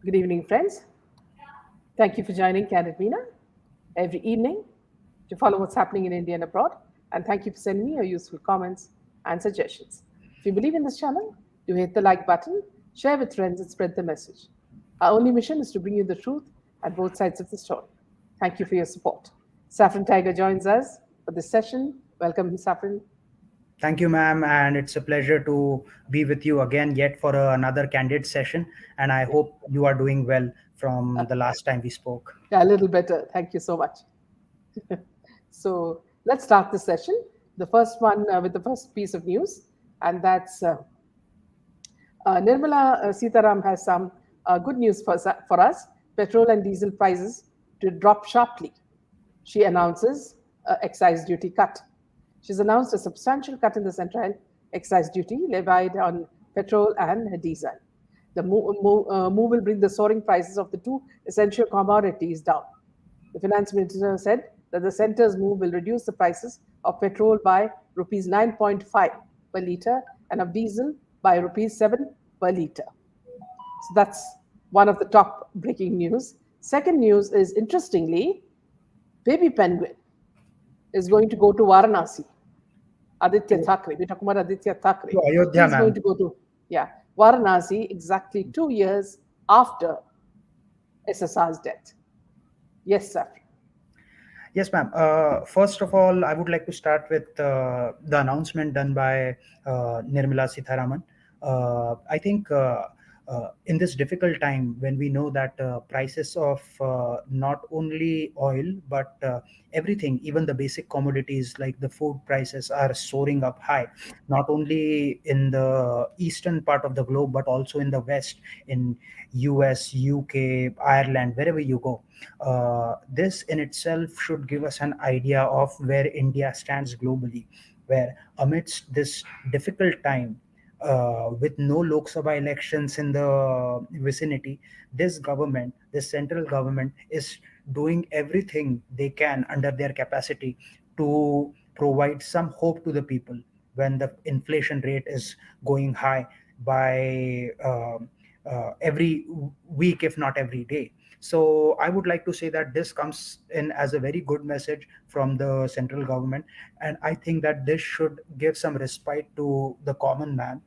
Good evening, friends. Thank you for joining Candid Meena every evening to follow what's happening in India and abroad. And thank you for sending me your useful comments and suggestions. If you believe in this channel, do hit the like button, share with friends, and spread the message. Our only mission is to bring you the truth at both sides of the story. Thank you for your support. Saffron Tiger joins us for this session. Welcome, Saffron. Thank you, ma'am, and it's a pleasure to be with you again yet for another candid session. And I Yeah, hope you are doing well from the last time we spoke. yeah, a little better. Thank you so much. So let's start the session. The first one with the first piece of news, and that's Nirmala Sitaram has some good news for us. Petrol and diesel prices to drop sharply. She announces excise duty cut. She's announced a substantial cut in the central excise duty levied on petrol and diesel. The move will bring the soaring prices of the two essential commodities down. The finance minister said that the centre's move will reduce the prices of petrol by rupees 9.5 per litre and of diesel by rupees 7 per litre. So that's one of the top breaking news. Second news is interestingly, baby penguin is going to go to Varanasi. Aditya To, Thackeray, we're talking about Aditya Thackeray. to Ayodhya, He's going ma'am. to go to, yeah, Varanasi exactly 2 years after SSR's death. Yes, sir. Yes, ma'am. First of all, I would like to start with the announcement done by Nirmala Sitharaman. I think in this difficult time, when we know that prices of not only oil but everything, even the basic commodities like the food prices, are soaring up high, not only in the eastern part of the globe but also in the west, in US, UK, Ireland, wherever you go. This in itself should give us an idea of where India stands globally, where amidst this difficult time, with no Lok Sabha elections in the vicinity, this government, this central government, is doing everything they can under their capacity to provide some hope to the people when the inflation rate is going high by every week, if not every day. So I would like to say that this comes in as a very good message from the central government, and I think that this should give some respite to the common man,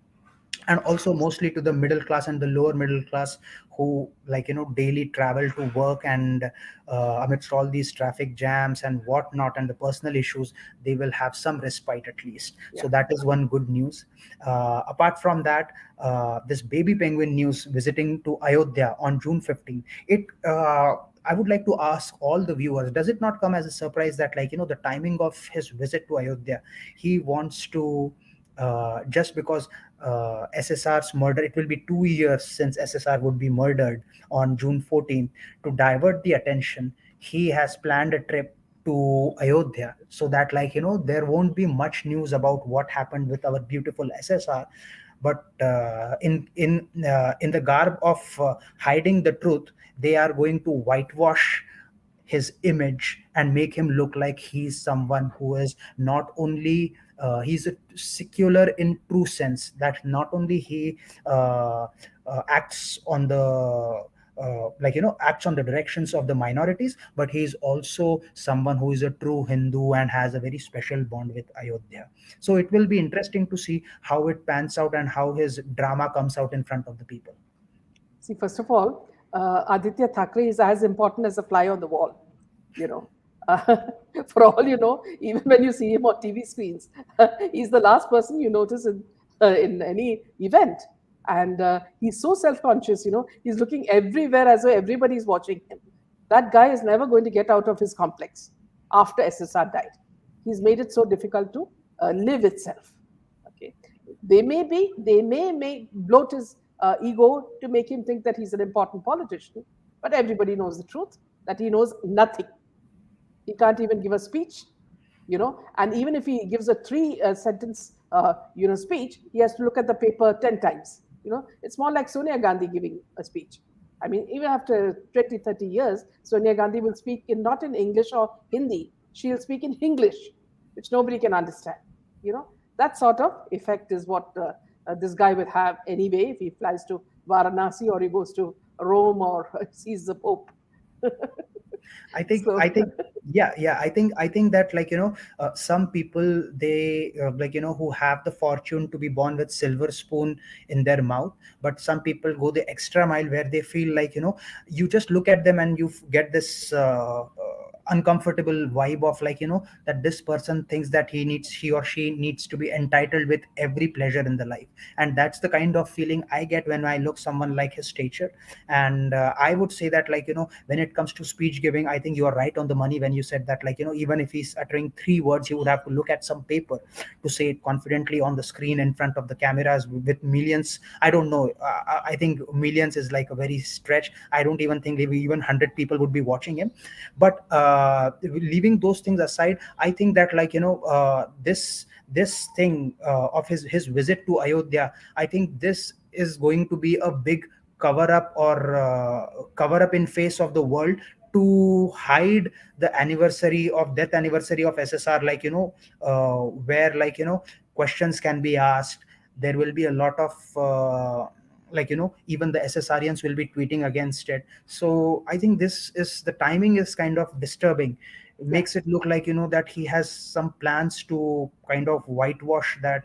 and also mostly to the middle class and the lower middle class, who, like, daily travel to work, and amidst all these traffic jams and whatnot and the personal issues, they will have some respite at least. So Yeah. that is one good news. Apart from that, this baby penguin news visiting to Ayodhya on June 15th, it I would like to ask all the viewers, does it not come as a surprise that, like, the timing of his visit to Ayodhya, he wants to, just because SSR's murder, it will be 2 years since SSR would be murdered on June 14th. To divert the attention, he has planned a trip to Ayodhya, so that, like, there won't be much news about what happened with our beautiful SSR. But in the garb of hiding the truth, they are going to whitewash his image and make him look like he's someone who is not only, he's a secular in true sense, that not only he acts on the, acts on the directions of the minorities, but he's also someone who is a true Hindu and has a very special bond with Ayodhya. So it will be interesting to see how it pans out and how his drama comes out in front of the people. See, first of all, Aditya Thackeray is as important as a fly on the wall. You know, uh, for all you know, even when you see him on TV screens, he's the last person you notice in any event, and he's so self-conscious. He's looking everywhere as though everybody's watching him. That guy is never going to get out of his complex after SSR died. He's made it so difficult to live itself. Okay, they may bloat his ego to make him think that he's an important politician, but everybody knows the truth that he knows nothing. He can't even give a speech, and even if he gives a three sentence speech, he has to look at the paper 10 times. It's more like Sonia Gandhi giving a speech. I mean, even after 20, 30 years, Sonia Gandhi will speak not in English or Hindi. She'll speak in English, which nobody can understand. That sort of effect is what this guy will have anyway if he flies to Varanasi or he goes to Rome or sees the Pope. I So, think, yeah. I think that, like, some people, they, like, who have the fortune to be born with silver spoon in their mouth, but some people go the extra mile where they feel like, you just look at them and you get this uncomfortable vibe of, like, that this person thinks that he or she needs to be entitled with every pleasure in the life. And that's the kind of feeling I get when I look someone like his stature. And I would say that, like, when it comes to speech giving, I think you are right on the money when you said that, like, even if he's uttering 3 words, he would have to look at some paper to say it confidently on the screen in front of the cameras with millions. I don't know, I think millions is like a very stretch. I don't even think maybe even 100 people would be watching him. But leaving those things aside, I think that, like, this thing of his visit to Ayodhya, I think this is going to be a big cover up, or cover up in face of the world, to hide the anniversary of death anniversary of SSR, like, where, like, questions can be asked. There will be a lot of like, even the SSRians will be tweeting against it. So I think this is, the timing is kind of disturbing. It yeah. makes it look like, that he has some plans to kind of whitewash that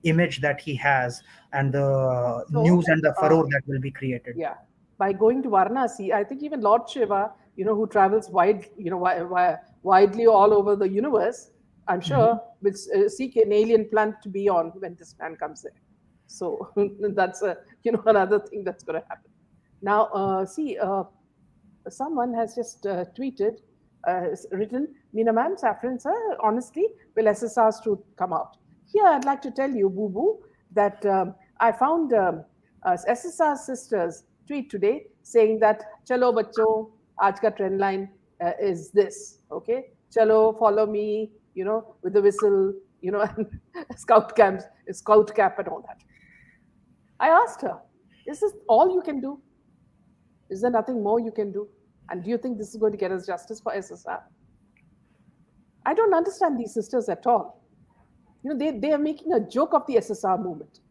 image that he has, and the news So, and the uh, furore that will be created. yeah, by going to Varanasi, I think even Lord Shiva, who travels widely all over the universe, I'm Mhm. sure will seek an alien planet to be on when this man comes there. So that's another thing that's going to happen. Now, see, someone has just tweeted, written, Meena ma'am, Saffron sir, honestly, will SSR's truth come out? Here, I'd like to tell you, Boo Boo, that I found SSR sisters tweet today saying that, Chalo bachcho, aaj ka trend line is this, okay? Chalo, follow me, with the whistle, and scout cap and all that. I asked her, is this all you can do? Is there nothing more you can do? And do you think this is going to get us justice for SSR? I don't understand these sisters at all. They are making a joke of the SSR movement.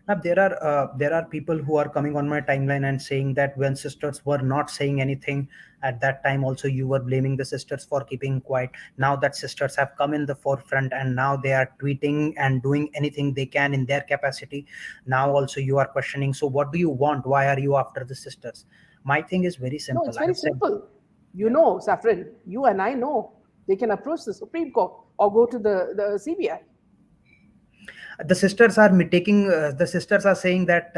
Now, there are people who are coming on my timeline and saying that when sisters were not saying anything at that time, also you were blaming the sisters for keeping quiet. Now that sisters have come in the forefront and now they are tweeting and doing anything they can in their capacity, now also you are questioning. So what do you want? Why are you after the sisters? My thing is very No, simple. it's I very have said, simple. yeah. Saffron, you and I know they can approach the Supreme Court or go to the CBI. The sisters are taking, the sisters are saying that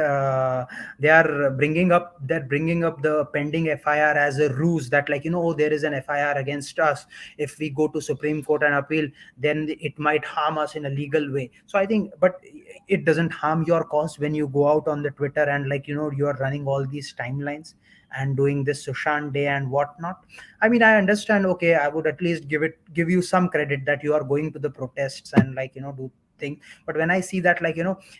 they're bringing up the pending FIR as a ruse, that, like, oh, there is an FIR against us. If we go to Supreme Court and appeal, then it might harm us in a legal way. So I think, but it doesn't harm your cause when you go out on the Twitter and, like, you are running all these timelines and doing this Sushant Day and whatnot. I mean, I understand. Okay, I would at least give you some credit that you are going to the protests and, like, do things. But when I see that, like,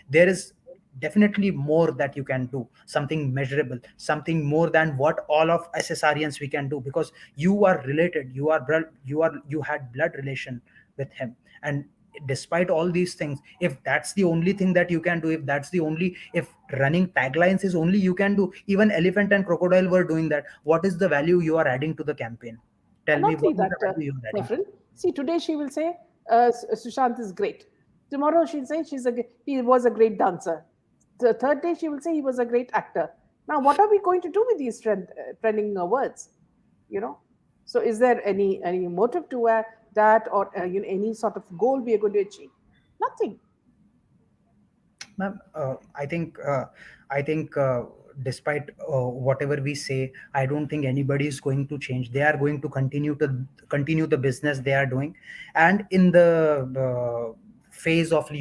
there is definitely more that you can do, something measurable, something more than what all of SSRians we can do, because you are related, you had blood relation with him. And despite all these things, if that's the only thing that you can do, if running taglines is only you can do, even elephant and crocodile were doing that, what is the value you are adding to the campaign? Tell And me, not only what is the that, value you are adding? Saffron, see, today she will say Sushant is great. Tomorrow she'll say he was a great dancer. The third day she will say he was a great actor. Now, what are we going to do with these trending words? You know. So, is there any motive to that, or any sort of goal we are going to achieve? Nothing. Ma'am, I think, despite whatever we say, I don't think anybody is going to change. They are going to continue the business they are doing, and in the phase of,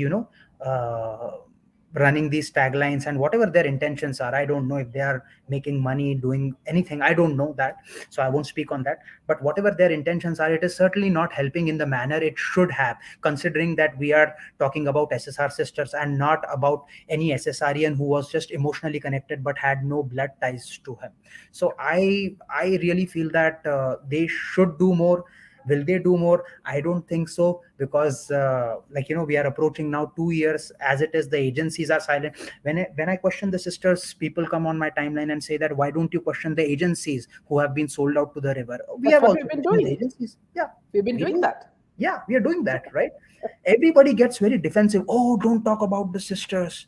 running these taglines and whatever their intentions are. I don't know if they are making money doing anything. I don't know that, so I won't speak on that. But whatever their intentions are, it is certainly not helping in the manner it should have, considering that we are talking about SSR sisters and not about any SSRian who was just emotionally connected but had no blood ties to him. So I really feel that they should do more. Will they do more? I don't think so, because we are approaching now 2 years. As it is, the agencies are silent. When I question the sisters, people come on my timeline and say that, why don't you question the agencies who have been sold out to the river? We That's have what also we've been questioned the doing. agencies. Yeah, We've been we doing do. that. Yeah, we are doing that, right? Everybody gets very defensive. Oh, don't talk about the sisters.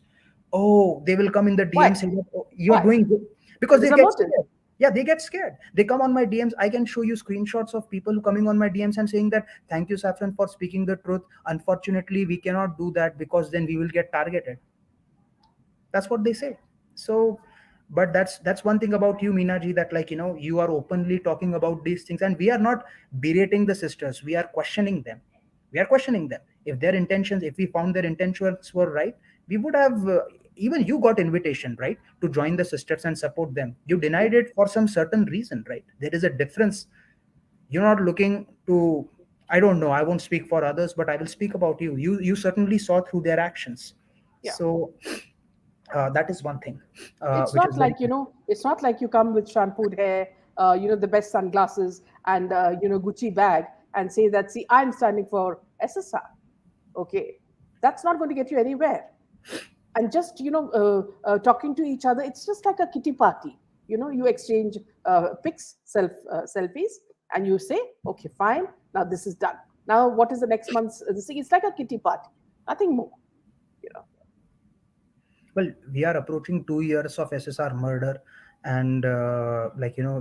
Oh, they will come in the DM Why? saying, oh, you're Why? doing good. Because There is they a get motive. scared. Yeah, they get scared. They come on my DMs. I can show you screenshots of people coming on my DMs and saying that, thank you, Saffron, for speaking the truth. Unfortunately, we cannot do that because then we will get targeted. That's what they say. So, but that's one thing about you, Meenaji, that, you are openly talking about these things, and we are not berating the sisters. We are questioning them. We are questioning them. If their intentions, if we found their intentions were right, we would have. Even you got invitation, right, to join the sisters and support them. You Yeah. denied it for some certain reason, right? There is a difference. You're not looking to. I don't know. I won't speak for others, but I will speak about you. You certainly saw through their actions. Yeah. So that is one thing, It's which not is very. like, it's not like you come with shampooed hair, the best sunglasses, and, Gucci bag, and say that, see, I'm standing for SSR. Okay. That's not going to get you anywhere. And just, talking to each other, it's just like a kitty party. You exchange pics, selfies, and you say, okay, fine, now this is done. Now, what is the next month's this thing? It's like a kitty party, nothing more. you know Well, we are approaching 2 years of SSR murder, and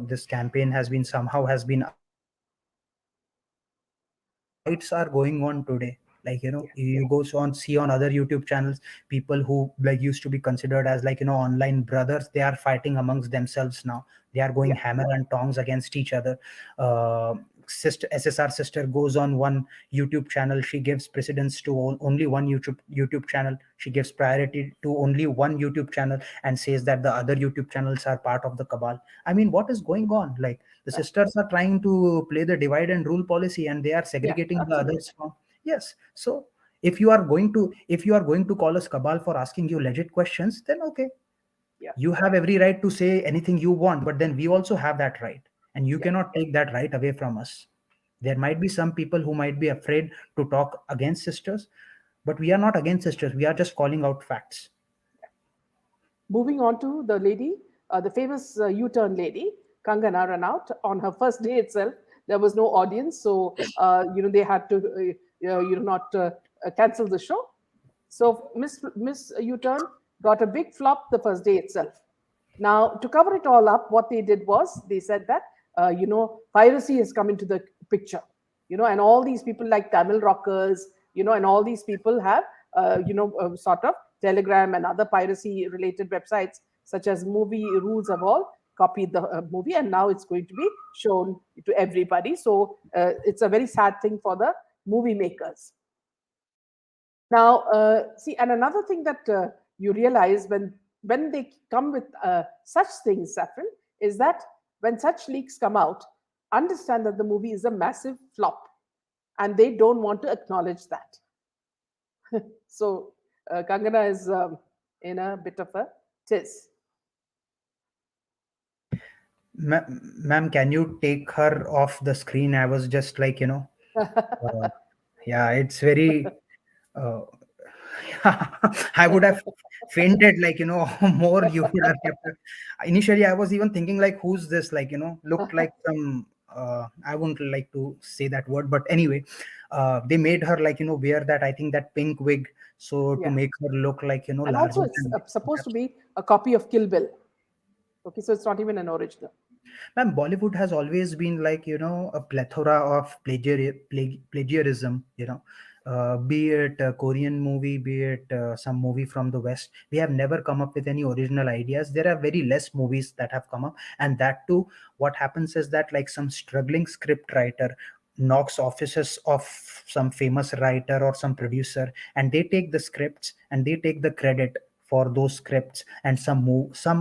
this campaign has been somehow has been averted. The fights are going on today. yeah, You go on see on other YouTube channels, people who used to be considered as online brothers, they are fighting amongst themselves now. They are going yeah, hammer and tongs against each other. Sister SSR sister goes on one YouTube channel. She gives precedence to only one YouTube channel. She gives priority to only one YouTube channel and says that the other YouTube channels are part of the cabal. I mean, what is going on? Like, the uh, sisters are trying to play the divide and rule policy, and they are yeah, segregating the absolutely. others from. Yes. So if you are going to call us cabal for asking you legit questions, then okay, Yeah, you have every right to say anything you want, but then we also have that right, and you yeah. cannot take that right away from us. There might be some people who might be afraid to talk against sisters, but we are not against sisters. We are just calling out facts. Moving on to the lady, the famous U-turn lady, Kangana, ran out on her first day itself. There was no audience, so they had to, not cancel the show. So Miss U-turn got a big flop the first day itself. Now, to cover it all up, what they did was they said that, piracy has come into the picture, and all these people like Tamil rockers, and all these people have, sort of Telegram and other piracy related websites, such as Movie Rules, have all copied the movie, and now it's going to be shown to everybody. So it's a very sad thing for the movie makers. Now, see, and another thing that you realize when they come with such things, Saffron, is that when such leaks come out, understand that the movie is a massive flop, and they don't want to acknowledge that. So, Kangana is in a bit of a tiz. Ma'am, can you take her off the screen? I was just uh, yeah, it's very. Uh, I would have fainted, more. You would have kept. Initially, I was even thinking, like, who's this? Looked like some. I wouldn't like to say that word, but anyway, they made her wear that, I think, that pink wig, so to Yeah, make her look and also larger it's than life. supposed to be a copy of Kill Bill. Okay, so it's not even an original. Ma'am, Bollywood has always been a plethora of plagiarism, be it a Korean movie, be it some movie from the West. We have never come up with any original ideas. There are very less movies that have come up. And that too, what happens is that some struggling script writer knocks offices of some famous writer or some producer, and they take the scripts and they take the credit for those scripts and some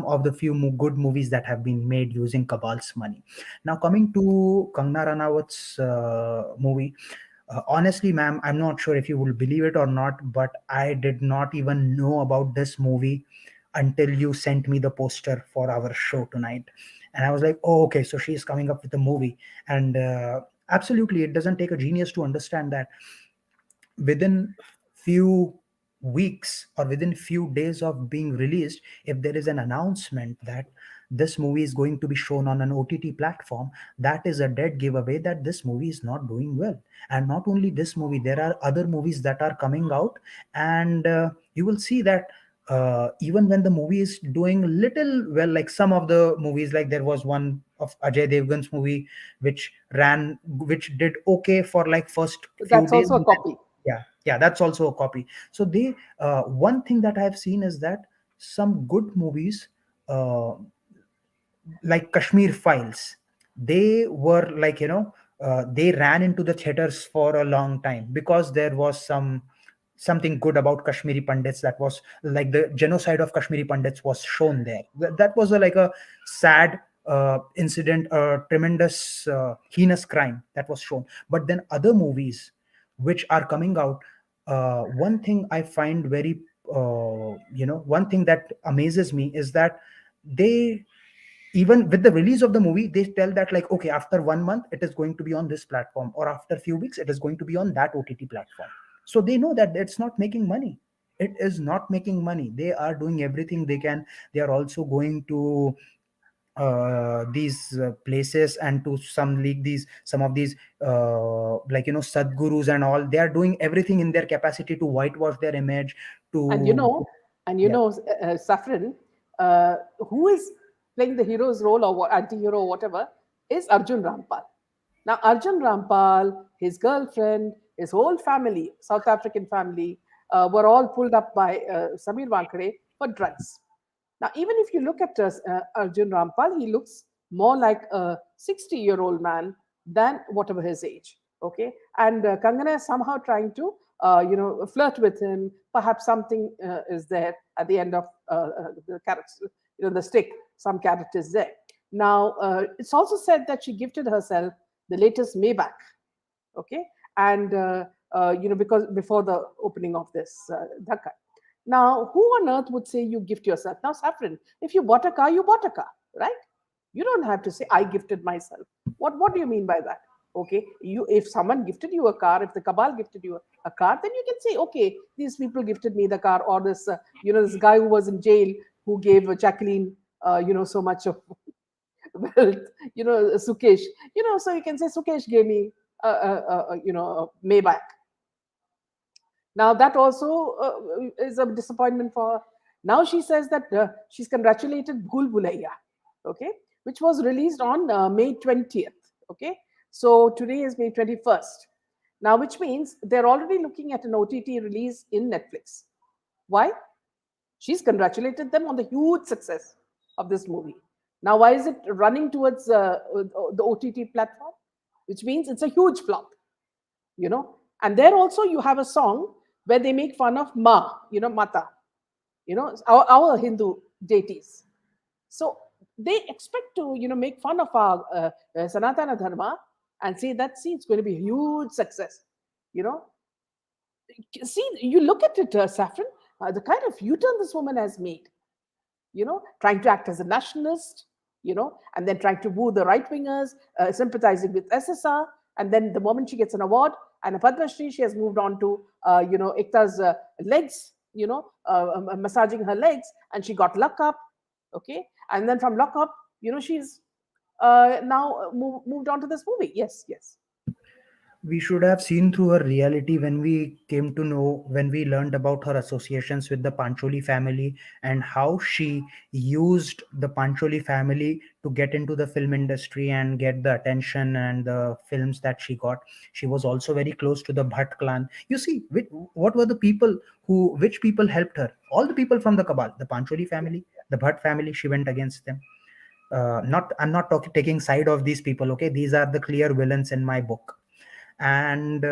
of the few good movies that have been made using Kabal's money. Now, coming to Kangna Ranawat's movie, honestly, ma'am, I'm not sure if you will believe it or not, but I did not even know about this movie until you sent me the poster for our show tonight. And I was like, oh, okay, so she's coming up with a movie. And Absolutely, it doesn't take a genius to understand that within few weeks or within few days of being released, if there is an announcement that this movie is going to be shown on an OTT platform, that is a dead giveaway that this movie is not doing well. And not only this movie, there are other movies that are coming out, and you will see that even when the movie is doing little well, like some of the movies, like there was one of Ajay Devgan's movie which did okay for like first few That's days, also a and then copy. yeah, that's also a copy. So they one thing that I've seen is that some good movies, uh, like Kashmir Files, they were like, they ran into the theaters for a long time because there was something good about Kashmiri Pandits, that was like the genocide of Kashmiri Pandits was shown there. That was like a sad incident, a tremendous heinous crime that was shown. But then other movies which are coming out, one thing I find very, one thing that amazes me is that they, even with the release of the movie, they tell that like, okay, after 1 month it is going to be on this platform, or after a few weeks it is going to be on that OTT platform. So they know that it's not making money. It is not making money. They are doing everything they can. They are also going to these places and to some league these some of these like, sadgurus and all. They are doing everything in their capacity to whitewash their image, And you to know, and you yeah. know, Saffron, uh, who is playing the hero's role or anti-hero or whatever, is Arjun Rampal. Now, Arjun Rampal, his girlfriend, his whole family, South African family, were all pulled up by Samir Wankade for drugs. Now, even if you look at Arjun Rampal, he looks more like a 60-year-old man than whatever his age. Okay, and Kangana is somehow trying to, flirt with him. Perhaps something is there at the end of the character, the stick. Some character is there. Now, it's also said that she gifted herself the latest Maybach. Okay, and because before the opening of this Dhaka. Now, who on earth would say you gift yourself? Now, Saffron, if you bought a car, you bought a car, right? You don't have to say I gifted myself. What do you mean by that? Okay, you, if someone gifted you a car, if the cabal gifted you a car, then you can say, okay, these people gifted me the car, or this this guy who was in jail who gave Jacqueline so much of wealth, Sukesh, so you can say Sukesh gave me a Maybach. Now that also is a disappointment for her. Now she says that she's congratulated Bhul Bhulaiya, okay, which was released on May 20th. Okay, so today is May 21st. Now, which means they're already looking at an OTT release in Netflix. Why? She's congratulated them on the huge success of this movie. Now, why is it running towards the OTT platform? Which means it's a huge flop, And there also you have a song where they make fun of Ma, Mata, our Hindu deities. So they expect to, make fun of our Sanatana Dharma and say that, see, it's going to be a huge success, you know. See, you look at it, Saffron, the kind of U-turn this woman has made, trying to act as a nationalist, and then trying to woo the right wingers, sympathizing with SSR. And then the moment she gets an award and a Padma Shri, she has moved on to, Ekta's legs, massaging her legs, and she got luck up. Okay. And then from lock up, she's now moved on to this movie. Yes, yes. We should have seen through her reality when we came to know, when we learned about her associations with the Pancholi family and how she used the Pancholi family to get into the film industry and get the attention and the films that she got. She was also very close to the Bhatt clan. You see, what were the people which people helped her? All the people from the Cabal, the Pancholi family, the Bhatt family, she went against them. Not, I'm not taking side of these people, okay? These are the clear villains in my book. And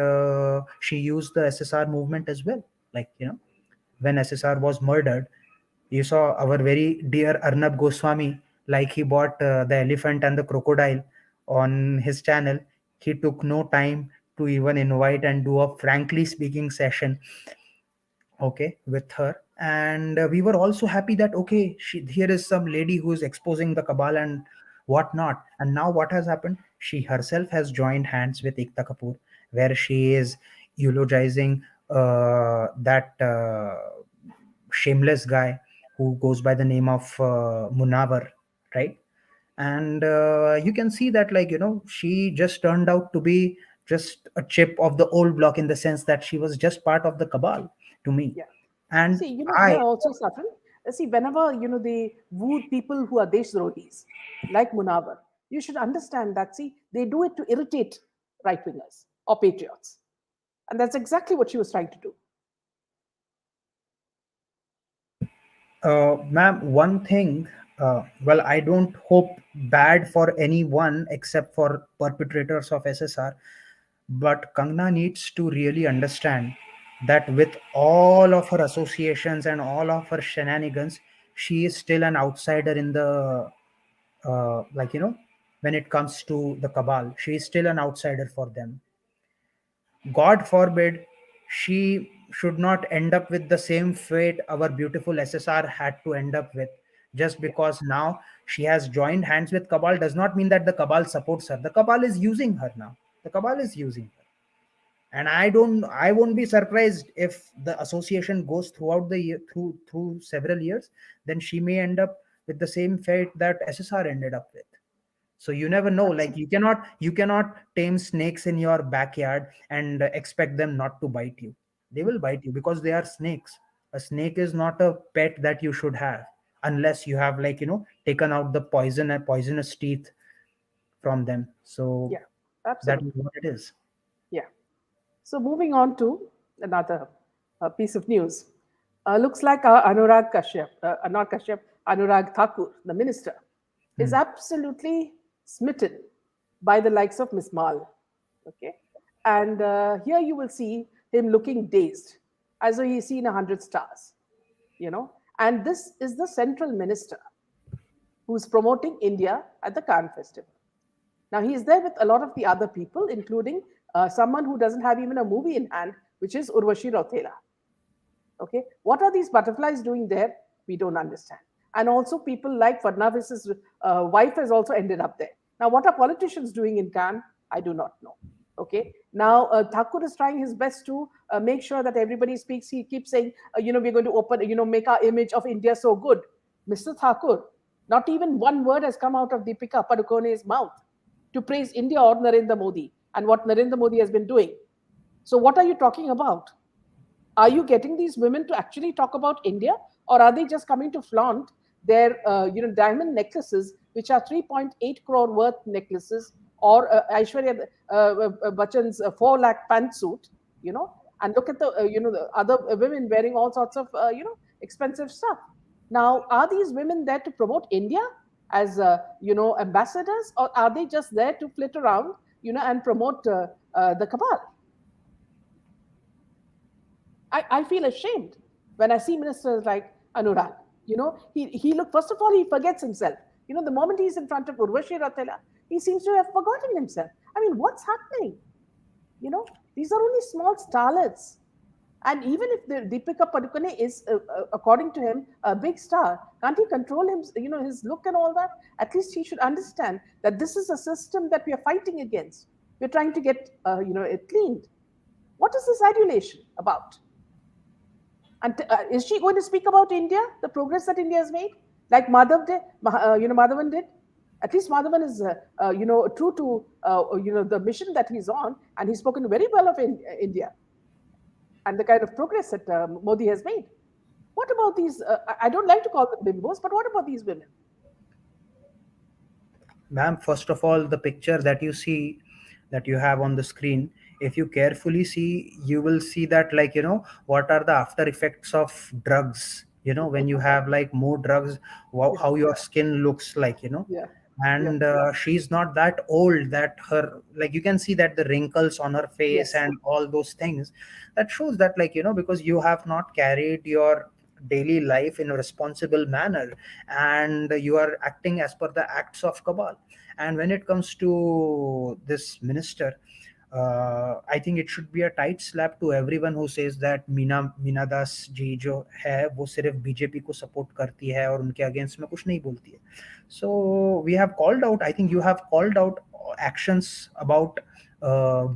she used the SSR movement as well. Like, when SSR was murdered, you saw our very dear Arnab Goswami, like he bought the elephant and the crocodile on his channel. He took no time to even invite and do a frankly speaking session, okay, with her. And we were also happy that, okay, here is some lady who is exposing the cabal and what not. And now what has happened? She herself has joined hands with Ekta Kapoor, where she is eulogizing that shameless guy who goes by the name of Munawar, right? And you can see that, like, she just turned out to be just a chip of the old block, in the sense that she was just part of the cabal to me. Yeah. And See, I here also, Saffron, see, whenever, they woo people who are Deshrodhis, like Munawar, you should understand that, see, they do it to irritate right wingers or patriots. And that's exactly what she was trying to do. Ma'am, one thing, well, I don't hope bad for anyone except for perpetrators of SSR, but Kangna needs to really understand that with all of her associations and all of her shenanigans, she is still an outsider in the, like, when it comes to the cabal, she is still an outsider for them. God forbid she should not end up with the same fate our beautiful SSR had to end up with. Just Yeah, because now she has joined hands with Cabal does not mean that the Cabal supports her. The Cabal is using her now. The Cabal is using her. And I won't be surprised if the association goes throughout the year, through several years, then she may end up with the same fate that SSR ended up with. So you never know, like, absolutely. you cannot tame snakes in your backyard and expect them not to bite you. They will bite you because they are snakes. A snake is not a pet that you should have, unless you have, like, taken out the poison and poisonous teeth from them. So Yeah, that is absolutely. what it is. Yeah. So moving on to another piece of news. Looks like Anurag Kashyap, not Kashyap, Anurag Thakur, the minister, is Hmm. absolutely smitten by the likes of Miss Mal. Okay, and here you will see him looking dazed, as though he's seen 100 stars. And this is the central minister who's promoting India at the Cannes Festival. Now, he is there with a lot of the other people, including someone who doesn't have even a movie in hand, which is Urvashi Rautela. Okay, what are these butterflies doing there? We don't understand. And also, people like Fadnavis's wife has also ended up there. Now, what are politicians doing in Cannes? I do not know. Okay, now Thakur is trying his best to make sure that everybody speaks. He keeps saying, we're going to open, make our image of India so good. Mr. Thakur, not even one word has come out of Deepika Padukone's mouth to praise India or Narendra Modi and what Narendra Modi has been doing. So, what are you talking about? Are you getting these women to actually talk about India, or are they just coming to flaunt their, diamond necklaces, which are 3.8 crore worth necklaces, or Aishwarya Bachchan's 4 lakh pantsuit, and look at the, the other women wearing all sorts of, expensive stuff. Now, are these women there to promote India as, ambassadors, or are they just there to flit around, and promote the cabal? I feel ashamed when I see ministers like Anurag. He look, first of all, he forgets himself. The moment he's in front of Urvashi Rautela, he seems to have forgotten himself. I mean, what's happening? These are only small starlets. And even if the Deepika Padukone is, according to him, a big star, can't he control him, his look and all that? At least he should understand that this is a system that we are fighting against. We're trying to get, it cleaned. What is this adulation about? And is she going to speak about India, the progress that India has made, like Madhavan did? At least Madhavan is, true to, the mission that he's on, and he's spoken very well of India and the kind of progress that Modi has made. What about these? I don't like to call them bimbos, but what about these women? Ma'am, first of all, the picture that you see, that you have on the screen, if you carefully see, you will see that, like, what are the after effects of drugs, when you have, like, more drugs, Yeah, how your skin looks like, yeah, yeah. and she's not that old, that her, like, you can see that the wrinkles on her face Yes, and all those things, that shows that, like, because you have not carried your daily life in a responsible manner, and you are acting as per the acts of cabal. And when it comes to this minister, I think it should be a tight slap to everyone who says that Meena Das ji जो है वो सिर्फ BJP को support करती है और उनके against में कुछ नहीं बोलती है. So we have called out, I think you have called out actions about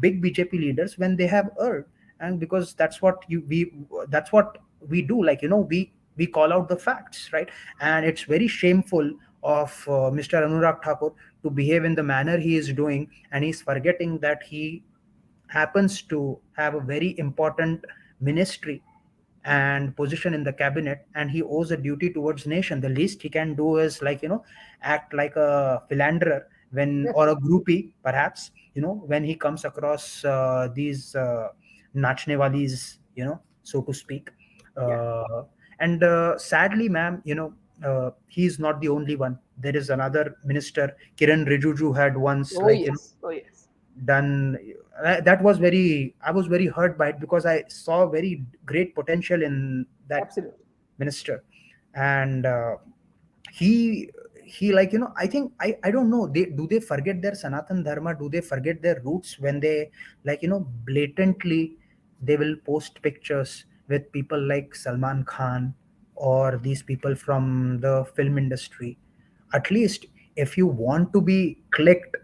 big BJP leaders when they have erred, and because that's what we do, like we call out the facts, right? And it's very shameful of Mr. Anurag Thakur to behave in the manner he is doing, and he's forgetting that he happens to have a very important ministry and position in the cabinet, and he owes a duty towards nation. The least he can do is, like, act like a philanderer when, or a groupie perhaps, when he comes across these nachne walis, so to speak. Yeah. And sadly, ma'am, he's not the only one. There is another minister, Kiran Rijuju, had once, Oh like, yes. Oh yes. done. That was very, I was very hurt by it, because I saw very great potential in that Absolutely. minister. And he he, like, I think, I don't know, they forget their Sanatan Dharma? Do they forget their roots when they, like, blatantly they will post pictures with people like Salman Khan or these people from the film industry? At least, if you want to be clicked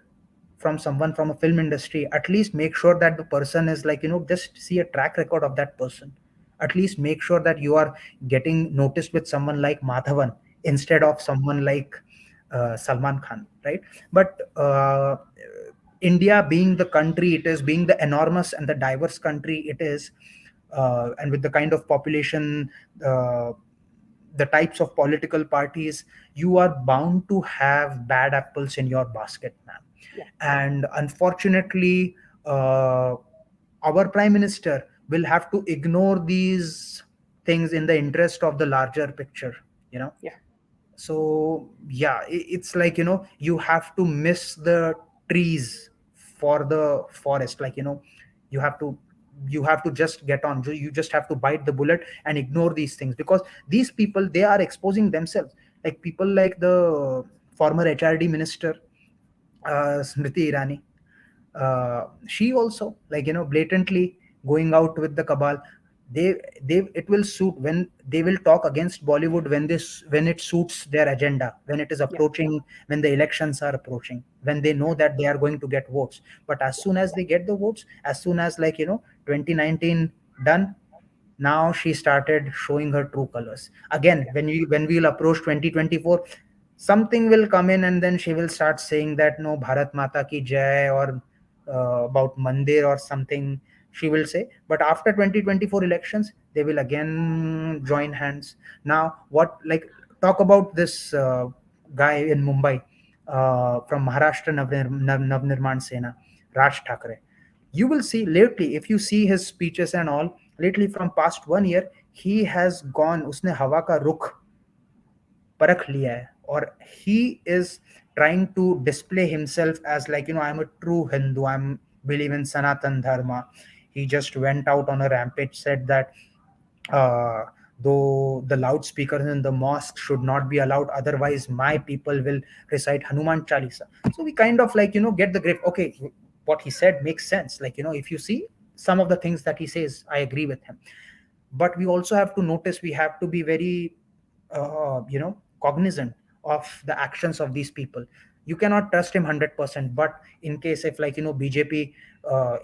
from someone from a film industry, at least make sure that the person is, like, just see a track record of that person. At least make sure that you are getting noticed with someone like Madhavan instead Yeah. of someone like Salman Khan, right? But India being the country it is, being the enormous and the diverse country it is, and with the kind of population, uh, the types of political parties, you are bound to have bad apples in your basket, ma'am. Yeah. And unfortunately, uh, our prime minister will have to ignore these things in the interest of the larger picture, you know Yeah. so yeah, it's like, you have to miss the trees for the forest, like, you have to you have to just get on, you just have to bite the bullet and ignore these things, because these people, they are exposing themselves, like people like the former HRD minister, Smriti Irani. She also, like, blatantly going out with the cabal. They it will suit when they will talk against Bollywood when when it suits their agenda, when it is Yeah. approaching, when the elections are approaching, when they know Yeah. that they are going to get votes. But as Yeah. soon as they get the votes, as soon as, like, 2019 done, now she started showing her true colors again. Yeah. When we'll approach 2024, something will come in, and then she will start saying that, no, Bharat Mata ki jai, or about mandir or something she will say. But after 2024 elections, they will again join hands. Now, what, like, talk about this guy in Mumbai, from Maharashtra, Navnirman Sena, Raj Thakre. You will see lately, if you see his speeches and all, lately from past 1 year, he has gone, उसने हवा का रुख परख लिया है, और he is trying to display himself as, like, I'm a true Hindu, I'm believe in Sanatan Dharma. He just went out on a rampage, said that uh, though the loudspeakers in the mosque should not be allowed, otherwise my people will recite Hanuman Chalisa. So we kind of, like, get the grip. Okay, what he said makes sense, like, if you see some of the things that he says, I agree with him. But we also have to notice, we have to be very cognizant of the actions of these people. You cannot trust him 100%, but in case, if, like, BJP,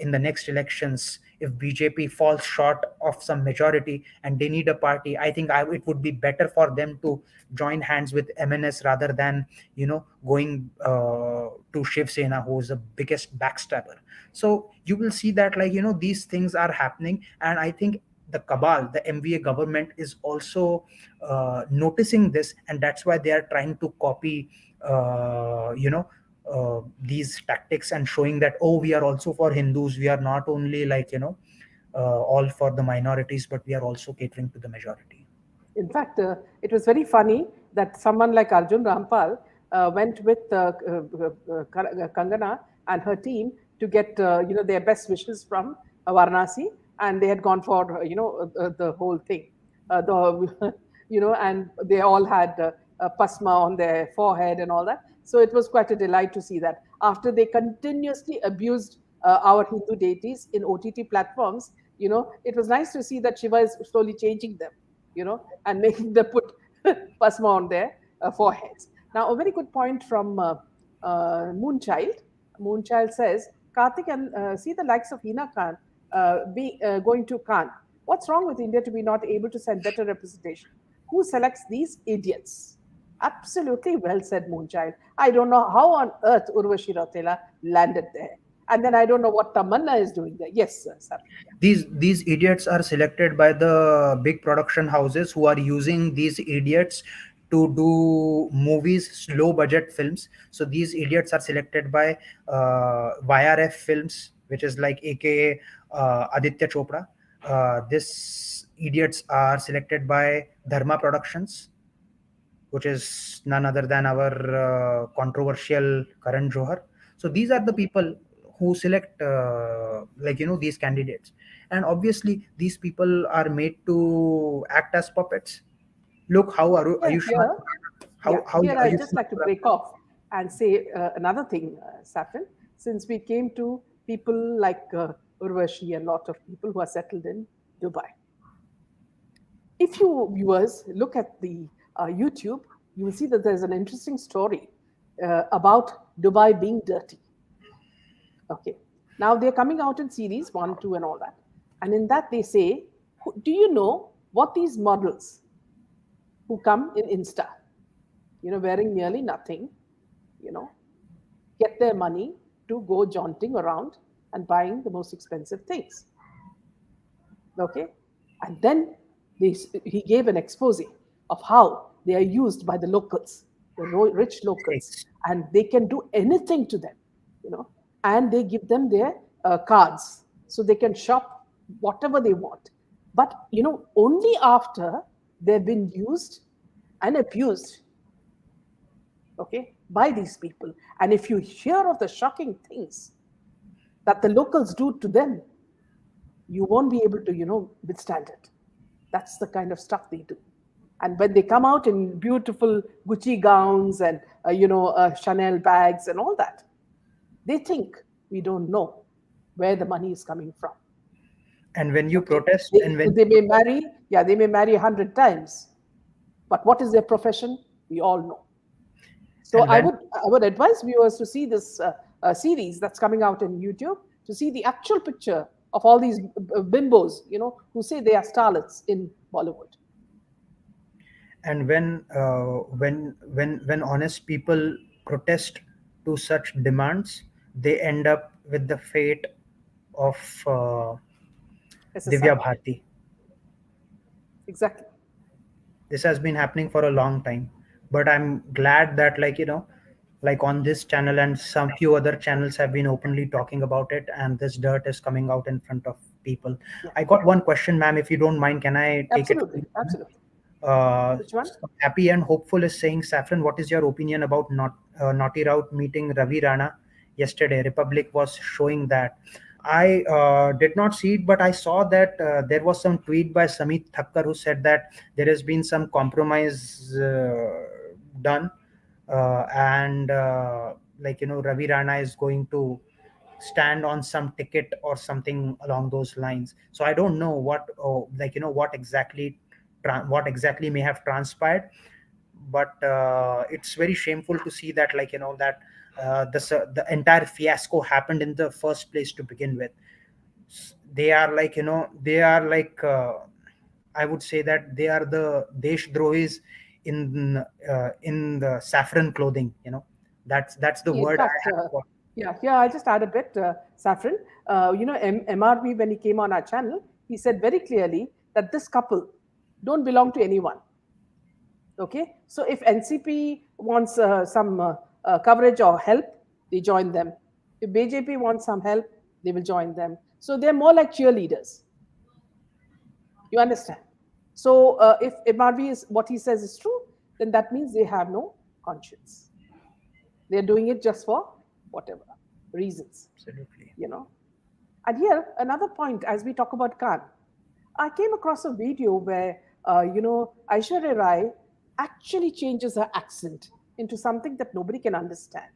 in the next elections, if BJP falls short of some majority and they need a party, I think it would be better for them to join hands with MNS rather than, going to Shiv Sena, who is the biggest backstabber. So you will see that, like, these things are happening, and I think the cabal, the MVA government, is also noticing this, and that's why they are trying to copy, these tactics, and showing that, oh, we are also for Hindus. We are not only, like, all for the minorities, but we are also catering to the majority. In fact, it was very funny that someone like Arjun Rampal went with Kangana and her team to get their best wishes from Varanasi, and they had gone for the whole thing, the and they all had pasma on their forehead and all that. So it was quite a delight to see that after they continuously abused our Hindu deities in OTT platforms. It was nice to see that Shiva is slowly changing them, and making them put pasma on their foreheads. Now, a very good point from Moonchild. Moonchild says, Karthik and see the likes of Hina Khan be going to Khan. What's wrong with India to be not able to send better representation? Who selects these idiots? Absolutely well said, Moonchild. I don't know how on earth Urvashi Rautela landed there. And then I don't know what Tamanna is doing there. Yes, sir. These idiots are selected by the big production houses who are using these idiots to do movies, low budget films. So these idiots are selected by YRF Films, which is like AKA Aditya Chopra. This idiots are selected by Dharma Productions, which is none other than our controversial Karan Johar. So these are the people who select, these candidates, and obviously these people are made to act as puppets. Look how Here, Ayushman, here, yeah, how here I'd just Ayushman. like to break off and say another thing, Saffron. Since we came to people like Urvashi and a lot of people who are settled in Dubai. If you viewers look at the YouTube, you will see that there's an interesting story about Dubai being dirty. Okay. Now they're coming out in series one, two, and all that. And in that they say, do you know what these models who come in Insta, wearing nearly nothing, you know, get their money to go jaunting around and buying the most expensive things? Okay. And then he gave an expose of how they are used by the locals, the rich locals, and they can do anything to them, and they give them their cards so they can shop whatever they want. But, only after they've been used and abused, okay, by these people. And if you hear of the shocking things that the locals do to them, you won't be able to, withstand it. That's the kind of stuff they do. And when they come out in beautiful Gucci gowns and, Chanel bags and all that, they think we don't know where the money is coming from. And when you protest, They, and when they may marry, yeah, they may marry 100 times. But what is their profession? We all know. So and I when would advise viewers to see this series that's coming out in YouTube, to see the actual picture of all these bimbos, who say they are starlets in Bollywood. and when honest people protest to such demands, they end up with the fate of Divya SSR. Bharti. Exactly. This has been happening for a long time, but I'm glad that, like on this channel and some few other channels have been openly talking about it, and this dirt is coming out in front of people. Yeah. I got one question, ma'am, if you don't mind, can I take it from Absolutely. you? Absolutely. Which one? Happy and Hopeful is saying, Saffron, what is your opinion about Naughty Route meeting Ravi Rana yesterday? Republic was showing that. I did not see it, but I saw that there was some tweet by Samit Thakkar who said that there has been some compromise done, and Ravi Rana is going to stand on some ticket or something along those lines. So I don't know what exactly may have transpired, but it's very shameful to see that, the entire fiasco happened in the first place to begin with. They are like, I would say that they are the desh drohis in the saffron clothing. That's the See, in word I fact, have for. yeah, here I'll just add a bit, Saffron. MRV, when he came on our channel, he said very clearly that this couple don't belong to anyone. Okay, so if NCP wants some coverage or help, they join them. If BJP wants some help, they will join them. So they're more like cheerleaders. You understand? So if MRV is what he says is true, then that means they have no conscience. They're doing it just for whatever reasons, Absolutely. And here, another point as we talk about Khan, I came across a video where, Aishwarya Rai actually changes her accent into something that nobody can understand,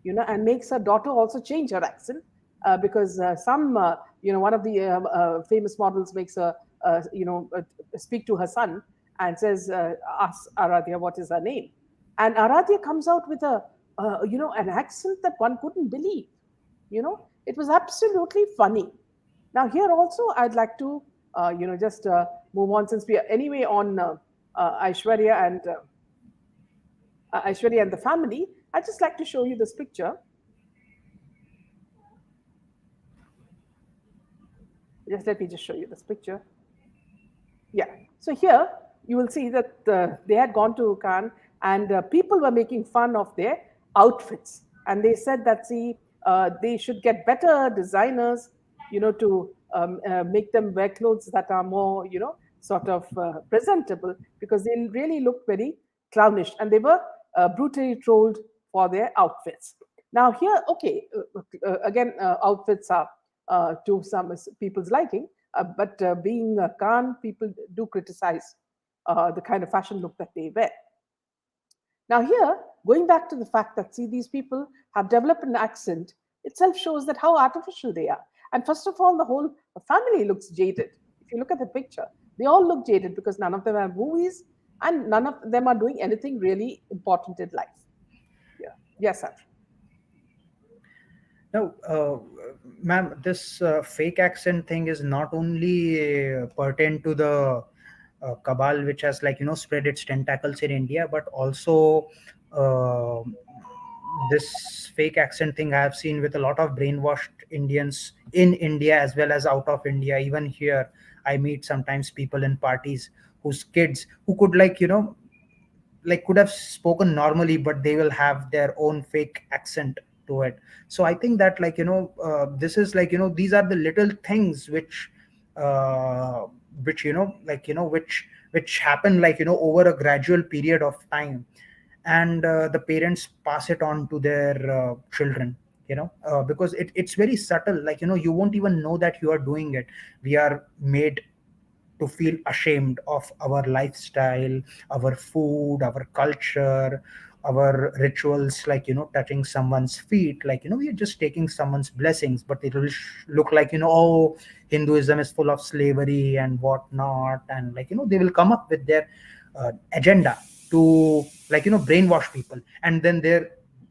and makes her daughter also change her accent because one of the famous models makes speak to her son and says, "Ask Aradhya what is her name," and Aradhya comes out with an accent that one couldn't believe. It was absolutely funny. Now here also, I'd like to just move on, since we are anyway on Aishwarya and the family. I'd just like to show you this picture. Just let me just show you this picture. Yeah. So here you will see that they had gone to Cannes, and people were making fun of their outfits, and they said that, see, they should get better designers, to make them wear clothes that are more, sort of presentable, because they really look very clownish, and they were brutally trolled for their outfits. Now here, okay, again, outfits are to some people's liking, but being Khan, people do criticize the kind of fashion look that they wear. Now, here, going back to the fact that, see, these people have developed an accent itself shows that how artificial they are. And first of all, the whole family looks jaded. If you look at the picture, they all look jaded because none of them have movies and none of them are doing anything really important in life. Yeah. Yes, sir. No, ma'am, this fake accent thing is not only pertain to the cabal which has, like, spread its tentacles in India, but also uh, this fake accent thing I have seen with a lot of brainwashed Indians in India as well as out of India. Even here, I meet sometimes people in parties whose kids who could, like, like, could have spoken normally, but they will have their own fake accent to it. So I think that, like, this is, like, these are the little things uh, which like, which happen, like, over a gradual period of time, and the parents pass it on to their children, because it's very subtle, like, you won't even know that you are doing it. We are made to feel ashamed of our lifestyle, our food, our culture, our rituals, like, touching someone's feet, like, we are just taking someone's blessings, but it will look like, oh, Hinduism is full of slavery and whatnot, and, like, they will come up with their agenda to, like, brainwash people, and then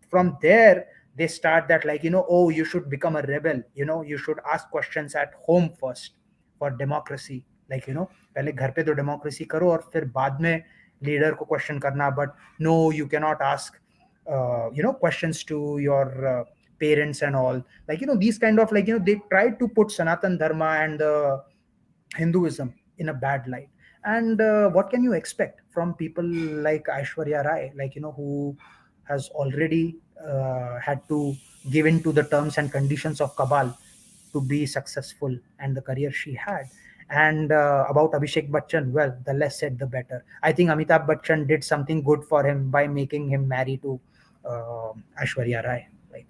from there they start that, like, oh, you should become a rebel, you should ask questions at home first for democracy, like, पहले घर पे तो democracy करो और फिर बाद में leader को क्वेश्चन करना, but no, you cannot ask questions to your parents and all, like, these kind of, like, they try to put Sanatan Dharma and Hinduism in a bad light. And what can you expect from people like Aishwarya Rai, like, who has already had to give in to the terms and conditions of cabal to be successful and the career she had. And about Abhishek Bachchan, well, the less said the better. I think Amitabh Bachchan did something good for him by making him marry to Aishwarya Rai, like,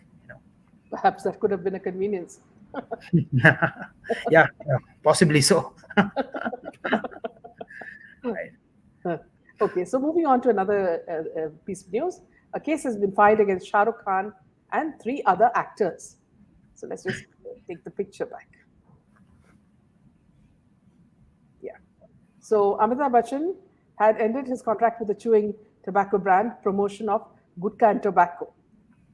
Perhaps that could have been a convenience. yeah, possibly so. Right. Okay, so moving on to another piece of news. A case has been filed against Shah Rukh Khan and three other actors. So let's just take the picture back. Yeah. So Amitabh Bachchan had ended his contract with the chewing tobacco brand Promotion of Gutka and Tobacco.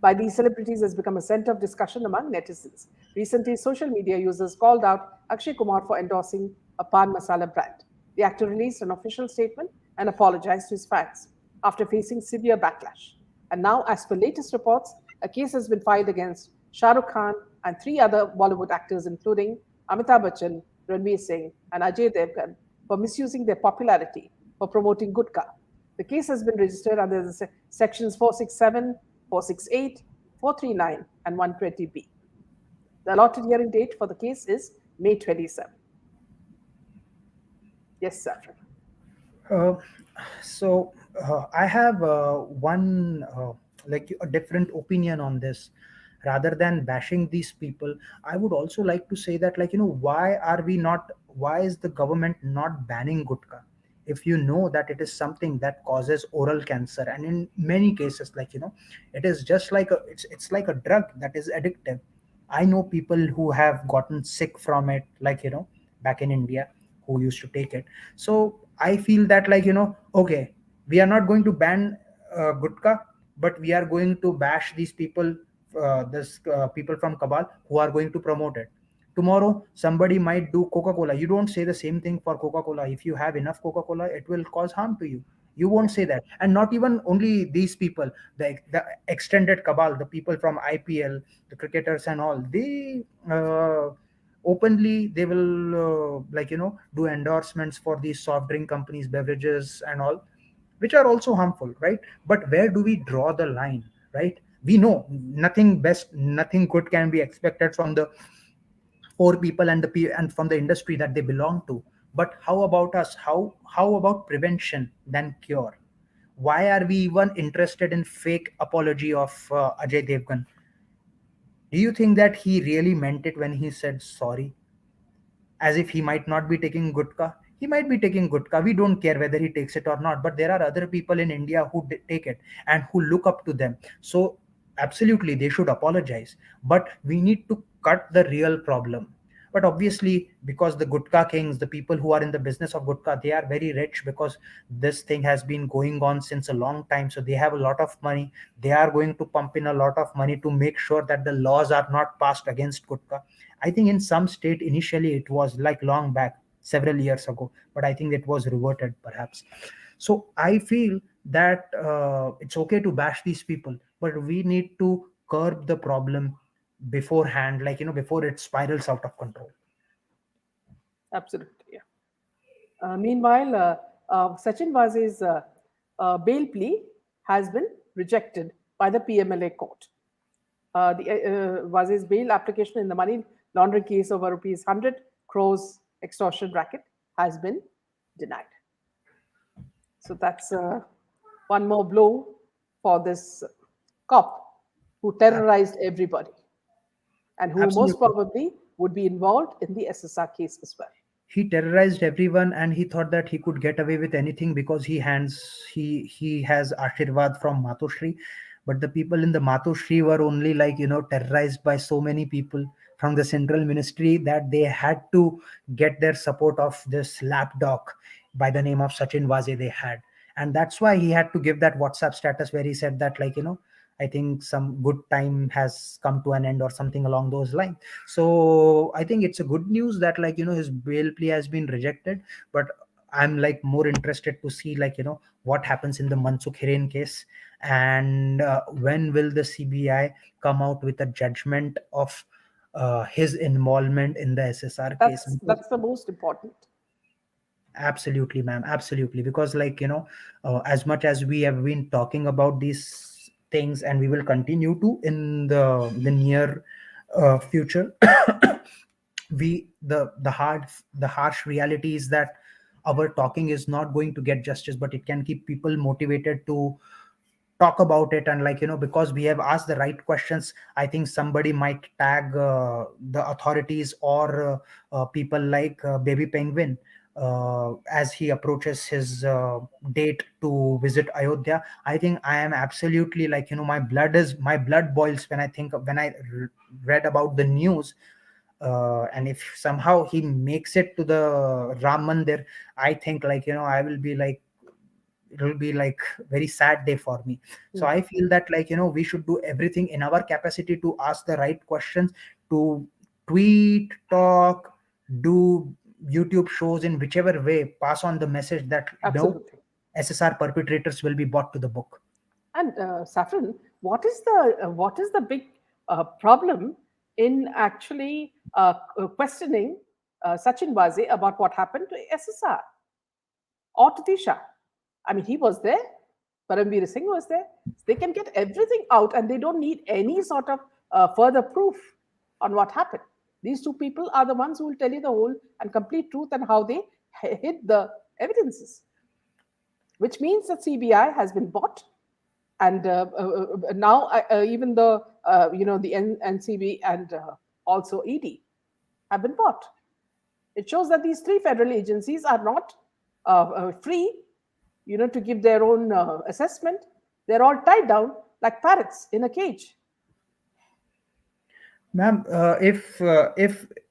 By these celebrities has become a center of discussion among netizens. Recently, social media users called out Akshay Kumar for endorsing a pan masala brand. The actor released an official statement and apologized to his fans after facing severe backlash. And now, as per latest reports, a case has been filed against Shah Rukh Khan and three other Bollywood actors, including Amitabh Bachchan, Ranveer Singh, and Ajay Devgan, for misusing their popularity for promoting gutka. The case has been registered under the sections 467, 468, 439, and 120B. The allotted hearing date for the case is May 27. Yes, Saffron. Uh, so I have one like a different opinion on this. Rather than bashing these people, I would also like to say that, like, why is the government not banning gutka? If you know that it is something that causes oral cancer, and in many cases, like, it is just like it's like a drug that is addictive. I know people who have gotten sick from it, like, back in India, who used to take it. So I feel that, like, okay, we are not going to ban gutka, but we are going to bash these people, this people from Kabal who are going to promote it. Tomorrow, somebody might do Coca Cola. You don't say the same thing for Coca Cola. If you have enough Coca Cola, it will cause harm to you. You Yeah, won't say that. And not even only these people, the extended cabal, the people from IPL, the cricketers and all, they openly, they will like, do endorsements for these soft drink companies, beverages and all, which are also harmful, right? But where do we draw the line, right? We know nothing good can be expected from the poor people and and from the industry that they belong to. But how about us? How about prevention than cure? Why are we even interested in fake apology of Ajay Devgan? Do you think that he really meant it when he said sorry? As if he might not be taking gutka. He might be taking gutka. We don't care whether he takes it or not. But there are other people in India who take it and who look up to them. So, absolutely, they should apologize. But we need to cut the real problem. But obviously, because the gutka kings, the people who are in the business of gutka, they are very rich because this thing has been going on since a long time. So they have a lot of money. They are going to pump in a lot of money to make sure that the laws are not passed against gutka. I think in some state initially it was like long back, several years ago, but I think it was reverted perhaps. So I feel that it's okay to bash these people, but we need to curb the problem beforehand, like, before it spirals out of control. absolutely. Yeah. Meanwhile, Sachin Vaze's bail plea has been rejected by the PMLA court. Vaze's bail application in the money laundering case over rupees 100 crores extortion racket has been denied. So that's one more blow for this cop who Ab- terrorized everybody and who most Absolutely. probably would be involved in the SSR case as well. He terrorized everyone and he thought that he could get away with anything because he has Ashirwad from Matoshri. But the people in the Matoshri were only, like, terrorized by so many people from the central ministry that they had to get their support of this lapdog by the name of Sachin Vaze they had. And that's why he had to give that WhatsApp status where he said that, like, I think some good time has come to an end or something along those lines. So I think it's a good news that, like, his bail plea has been rejected. But I'm, like, more interested to see, like, what happens in the Mansukh Hiren case, and when will the CBI come out with a judgment of his involvement in the SSR case. Because That's the most important. absolutely, ma'am. Absolutely. Because, like, as much as we have been talking about these things, and we will continue to in the near future, the harsh reality is that our talking is not going to get justice, but it can keep people motivated to talk about it. And, like, because we have asked the right questions, I think somebody might tag the authorities or people like baby penguin as he approaches his date to visit Ayodhya. I think I am absolutely, like, my blood boils when I think when I read about the news. And if somehow he makes it to the Ram Mandir, I think, like, I will be like, it will be like very sad day for me. So Mm. I feel that, like, we should do everything in our capacity to ask the right questions, to tweet, talk, do YouTube shows, in whichever way pass on the message that no Absolutely. SSR perpetrators will be brought to the book. And Saffron, what is the big problem in actually questioning Sachin Waze about what happened to SSR or to Tisha? I mean, he was there. Paramveer Singh was there. They can get everything out, and they don't need any sort of further proof on what happened. These two people are the ones who will tell you the whole and complete truth and how they hid the evidences, which means that CBI has been bought, and now even the the NCB and also ED have been bought. It shows that these three federal agencies are not free, to give their own assessment. They're all tied down like parrots in a cage. Ma'am, if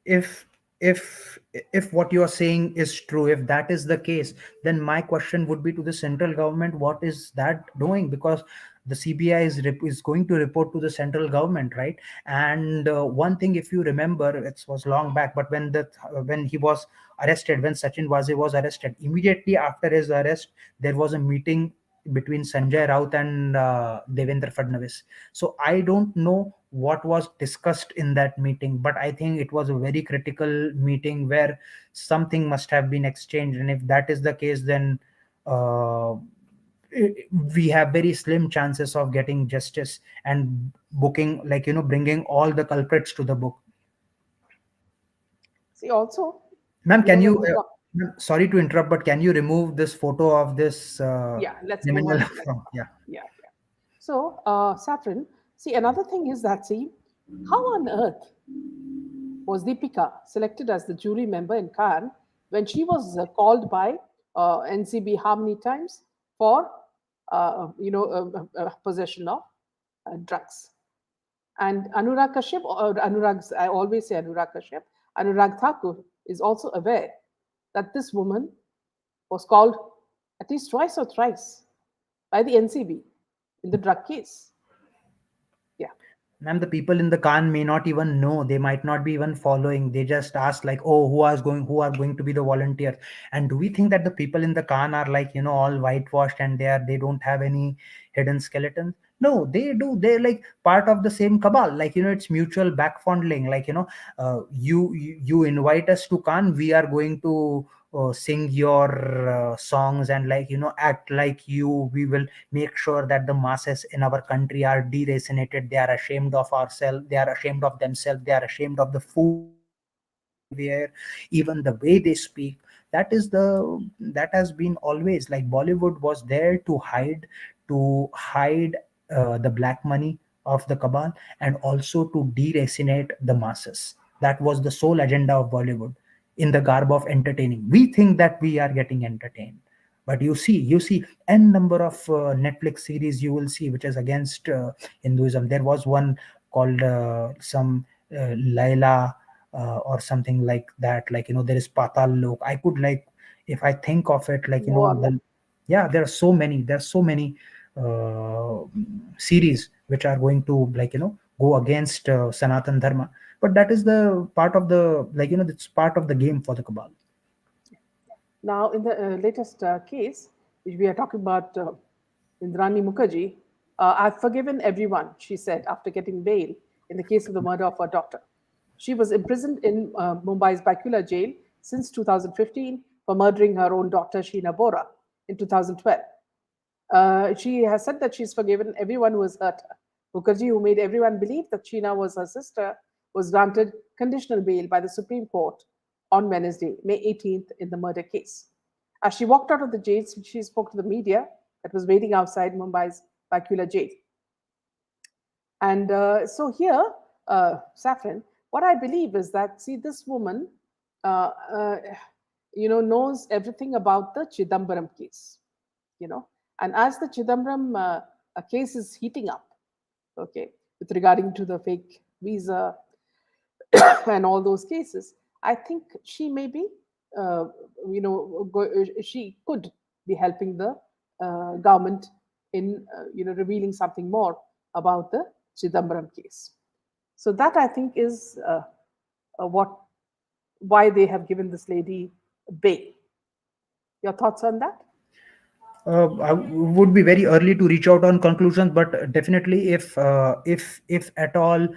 if if what you are saying is true, if that is the case, then my question would be to the central government: what is that doing? Because the CBI is going to report to the central government, right? And one thing, if you remember, it was long back, but when he was arrested, when Sachin Waze was arrested, immediately after his arrest, there was a meeting between Sanjay Raut and Devendra Fadnavis. So I don't know what was discussed in that meeting, but I think it was a very critical meeting where something must have been exchanged. And if that is the case, then uh, we have very slim chances of getting justice and booking, like, bringing all the culprits to the book. See, also, Ma'am, you know, can when you, the ma'am, sorry to interrupt, but can you remove this photo of this yeah, let's move on criminal to the next from, part. yeah. Yeah, yeah. So, Saffron, see, another thing is that, see, how on earth was Deepika selected as the jury member in Cannes when she was called by NCB how many times for, possession of drugs? And Anurag Kashyap, or Anurag, I always say Anurag Kashyap, Anurag Thakur is also aware that this woman was called at least twice or thrice by the NCB in the drug case. Yeah. Ma'am, the people in the Khan may not even know. They might not be even following. They just ask like, "Oh, who are going to be the volunteers?" And do we think that the people in the Khan are like, all whitewashed and they don't have any hidden skeletons? No, they do. They're like part of the same cabal. Like, it's mutual backfondling. Like, you invite us to Khan, we are going to sing your songs and, like, act like you. We will make sure that the masses in our country are deracinated. They are ashamed of ourselves, they are ashamed of themselves, they are ashamed of the food they eat, even the way they wear, even the way they speak. That has been always like Bollywood was there to hide the black money of the cabal, and also to deracinate the masses. That was the sole agenda of Bollywood, in the garb of entertaining. We think that we are getting entertained, but you see n number of Netflix series you will see which is against Hinduism. There was one called some Laila, or something like that. Like, there is Patal Lok. I could, like, if I think of it, like, No, yeah, there are so many uh, series which are going to, like, go against Sanatan Dharma. But that is the part of the, like, it's part of the game for the cabal. now, in the latest case, which we are talking about, Indrani Mukherjee, I've forgiven everyone, she said after getting bail in the case of the murder of her daughter. She was imprisoned in Mumbai's Bakula jail since 2015 for murdering her own daughter, Sheena Bora, in 2012. She has said that she's forgiven everyone who has hurt her. Mukherjee, who made everyone believe that Sheena was her sister, was granted conditional bail by the Supreme Court on Wednesday, May 18th, in the murder case. As she walked out of the jail, she spoke to the media that was waiting outside Mumbai's Bakula jail. And so here, Saffron, what I believe is that, see, this woman, uh, uh, knows everything about the Chidambaram case, you know. And as the Chidambaram case is heating up, okay, with regarding to the fake visa and all those cases, I think she may be, uh, she could be helping the government in, revealing something more about the Chidambaram case. So that, I think, is what why they have given this lady bail. Your thoughts on that? I would be very early to reach out on conclusions, but definitely, if at all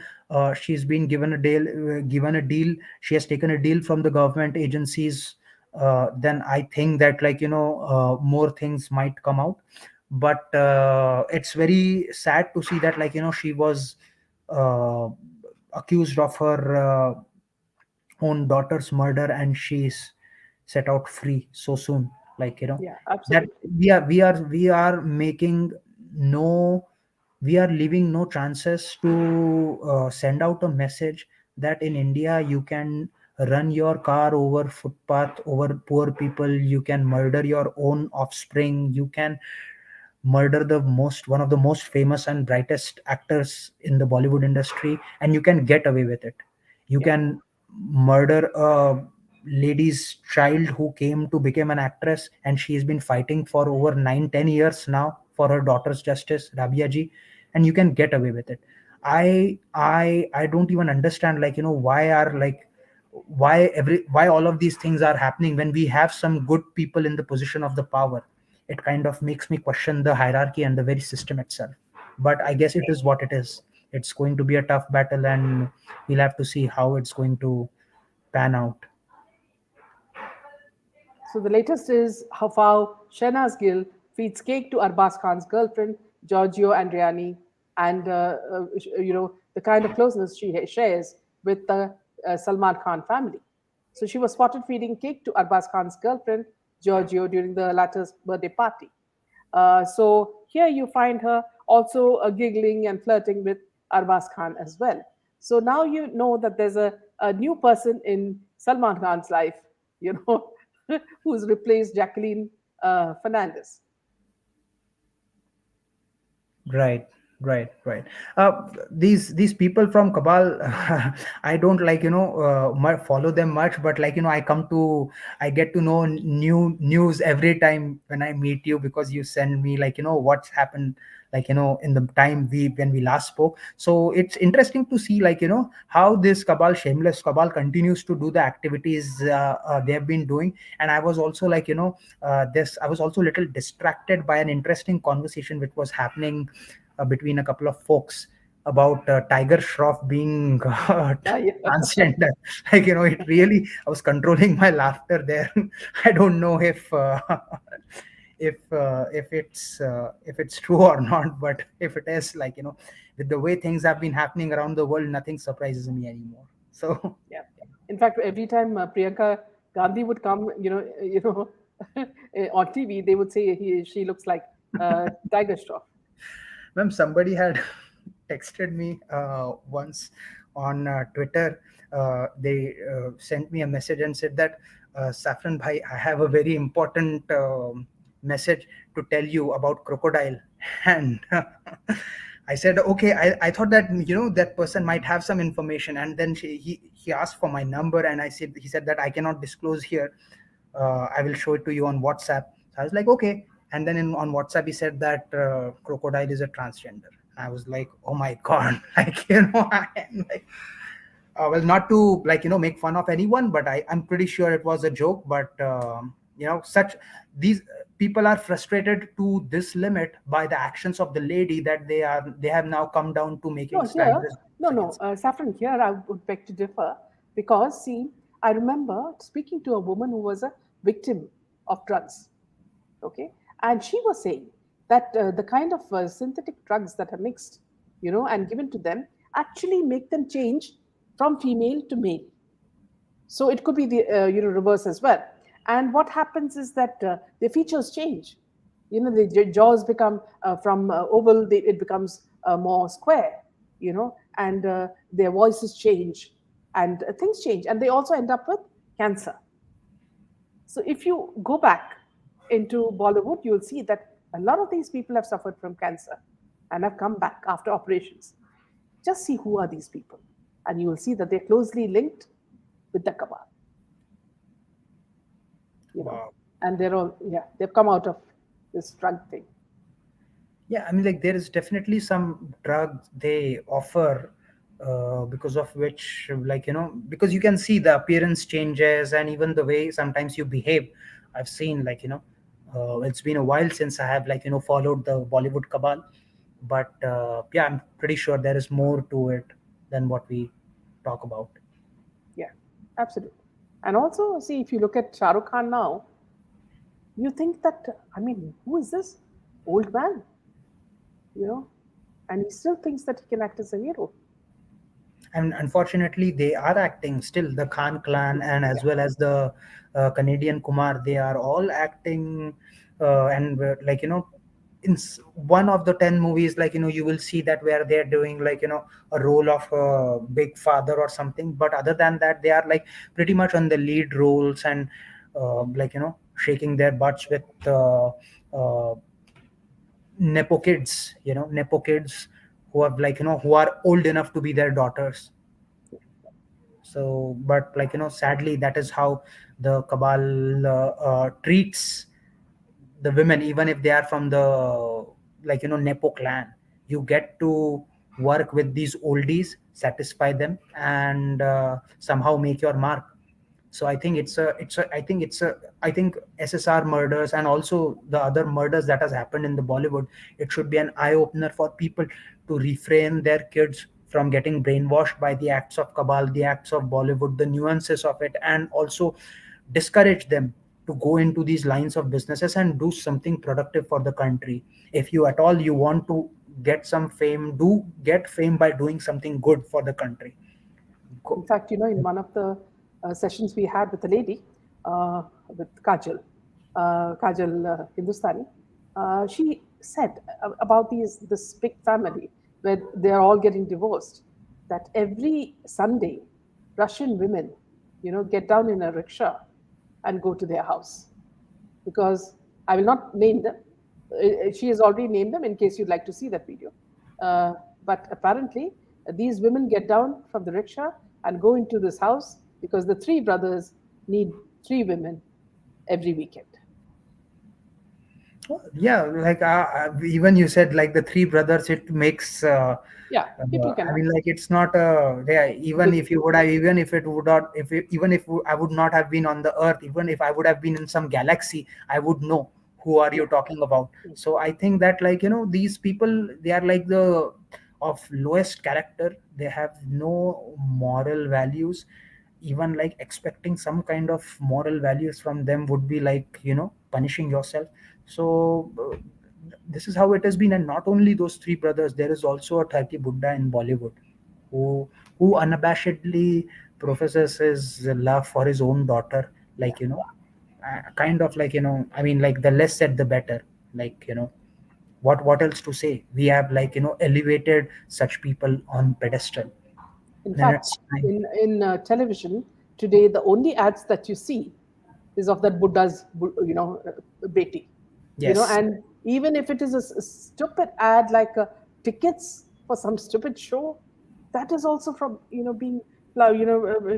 she's been given a deal, she has taken a deal from the government agencies, then I think that, like, more things might come out. But it's very sad to see that, like, she was uh, accused of her own daughter's murder, and she's set out free so soon. Like, Yeah, that absolutely. we are making no we are leaving no chances to send out a message that in India you can run your car over footpath over poor people, you can murder your own offspring, you can murder the most one of the most famous and brightest actors in the Bollywood industry, and you can get away with it. You Yeah. can murder a lady's child who came to become an actress, and she has been fighting for over 9-10 years now for her daughter's justice, Rabia ji, and you can get away with it. I don't even understand, like, why are, like, why all of these things are happening when we have some good people in the position of the power. It kind of makes me question the hierarchy and the very system itself. But I guess it is what it is. It's going to be a tough battle, and we'll have to see how it's going to pan out. So the latest is how Shehnaz Gill feeds cake to Arbaz Khan's girlfriend, Giorgio Andriani, and the kind of closeness she shares with the Salman Khan family. So she was spotted feeding cake to Arbaz Khan's girlfriend, Giorgio, during the latter's birthday party. So here you find her also giggling and flirting with Arbaz Khan as well. So now you know that there's a new person in Salman Khan's life, you know, who's replaced Jacqueline Fernandez. Right, right. These people from Cabal, I don't, like, follow them much, but, like, I get to know new news every time when I meet you, because you send me, like, what's happened, like, in the time we when we last spoke. So it's interesting to see, like, how this Cabal, shameless Cabal, continues to do the activities they have been doing. And I was also, like, this I was also a little distracted by an interesting conversation which was happening between a couple of folks about Tiger Shroff being Yeah. transgender. Like, it really, I was controlling my laughter there. I don't know if it's true or not, but if it is, like, with the way things have been happening around the world, nothing surprises me anymore. So Yeah. In fact, every time Priyanka Gandhi would come, on TV, they would say she looks like Tiger Shroff. ma'am, somebody had texted me once on Twitter. They sent me a message and said that, Saffron bhai, I have a very important message to tell you about crocodile. And I said, okay. I thought that, that person might have some information. And then he asked for my number, and he said that I cannot disclose here. I will show it to you on WhatsApp. So I was like, okay. And then on WhatsApp, he said that crocodile is a transgender. I was like, oh my god, like, I am like, well, not to, like, make fun of anyone, but I'm pretty sure it was a joke. But such these people are frustrated to this limit by the actions of the lady, that they have now come down to making No, here, slanderous no, jokes no, against. Saffron, here I would beg to differ because, see, I remember speaking to a woman who was a victim of drugs, okay, and she was saying that the kind of synthetic drugs that are mixed, and given to them actually make them change from female to male. So it could be the reverse as well. And what happens is that the features change. The jaws become from oval, it becomes more square. And their voices change, and things change, and they also end up with cancer. So if you go back into Bollywood, you'll see that a lot of these people have suffered from cancer and have come back after operations. Just see who are these people, and you will see that they're closely linked with the cabal. you know, Wow. and they're all, yeah, they've come out of this drug thing. Yeah, I mean, like, there is definitely some drug they offer, because of which, like, because you can see the appearance changes, and even the way sometimes you behave. I've seen, like, it's been a while since I have, like, followed the Bollywood cabal. But yeah, I'm pretty sure there is more to it than what we talk about. Yeah, absolutely. And also, see, if you look at Shah Rukh Khan now, you think that, I mean, who is this old man? You know, and he still thinks that he can act as a hero. And unfortunately, they are acting still, the Khan clan, and Yeah. as well as the Canadian Kumar, they are all acting, and like, in one of the 10 movies, like, you will see that where they're doing, like, a role of a big father or something. But other than that, they are, like, pretty much on the lead roles, and like, shaking their butts with uh, nepo kids, nepo kids who have who are old enough to be their daughters. So, but sadly, that is how the cabal treats the women, even if they are from the nepo clan. You get to work with these oldies, satisfy them, and somehow make your mark. So I think I think SSR murders and also the other murders that has happened in the Bollywood, it should be an eye opener for people to refrain their kids from getting brainwashed by the acts of cabal, the acts of Bollywood, the nuances of it, and also discourage them to go into these lines of businesses and do something productive for the country. If you at all you want to get some fame, do get fame by doing something good for the country. In fact, in one of the sessions we had with a lady, with Kajal Hindustani, she said about this big family where they're all getting divorced, that every Sunday, Russian women, get down in a rickshaw and go to their house, because I will not name them. She has already named them in case you'd like to see that video. Uh, but apparently, these women get down from the rickshaw and go into this house because the three brothers need three women every weekend. Yeah, even you said like the three brothers, it makes Yeah, people can I mean, understand. like it's not yeah, even Big. if you would have, even if it would not, even if I would not have been on the earth, even if I would have been in some galaxy, I would know who are Yeah. you talking about. So I think that these people, they are like the of lowest character. They have no moral values. Even like expecting some kind of moral values from them would be like punishing yourself. So this is how it has been. And not only those three brothers, there is also a Turkey Buddha in Bollywood who unabashedly professes his love for his own daughter. Yeah. Kind of I mean, like the less said the better. like you know what else to say? We have elevated such people on pedestal. In Then fact, it's time. in television today, the only ads that you see is of that Buddha's, beti, Yes. and even if it is a stupid ad like tickets for some stupid show, that is also from being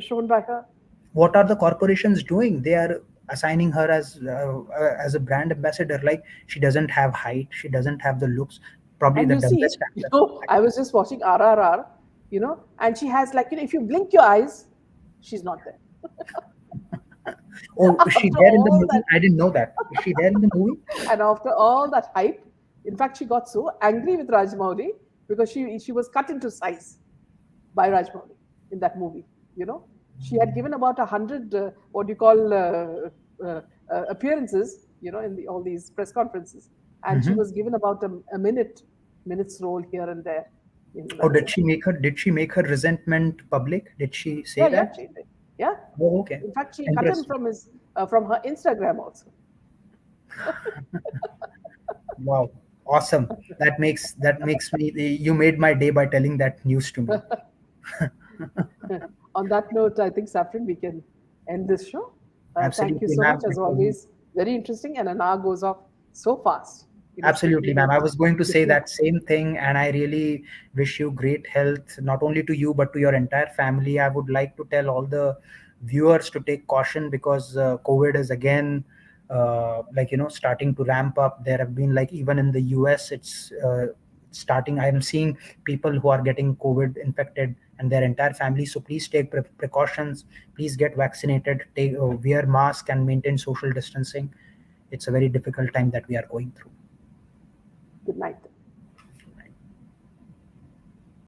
shown by her. What are the corporations doing? They are assigning her as a brand ambassador. Like, she doesn't have height, she doesn't have the looks, probably And the you see, dumbest actor. I was just watching RRR, and she has, like, if you blink your eyes, she's not there. Oh, is she After there in the all movie? that, I didn't know that. Is she there in the movie? and after all that hype, in fact, she got so angry with Rajmouli because she was cut into size by Rajmouli in that movie. She had given about 100 what do you call appearances, in all these press conferences, and she Hmm. was given about a minute's role here and there in Oh, that movie. did she make her resentment public? Did she say Yeah, yeah, that? she did. Yeah. Oh, okay. In fact, she cut him Interesting. from his from her Instagram also. Wow. Awesome. That makes me, you made my day by telling that news to me. On that note, I think, Saffron, we can end this show. Thank you Absolutely, so much, ma'am. as always. Very interesting, and an hour goes off so fast. Absolutely, Speaking ma'am. with I was going to say different. that same thing, and I really wish you great health, not only to you, but to your entire family. I would like to tell all the viewers to take caution because COVID is again, starting to ramp up. There have been, like, even in the US, it's starting. I am seeing people who are getting COVID infected and their entire family. So please take precautions. Please get vaccinated. Wear mask and maintain social distancing. It's a very difficult time that we are going through. Good night.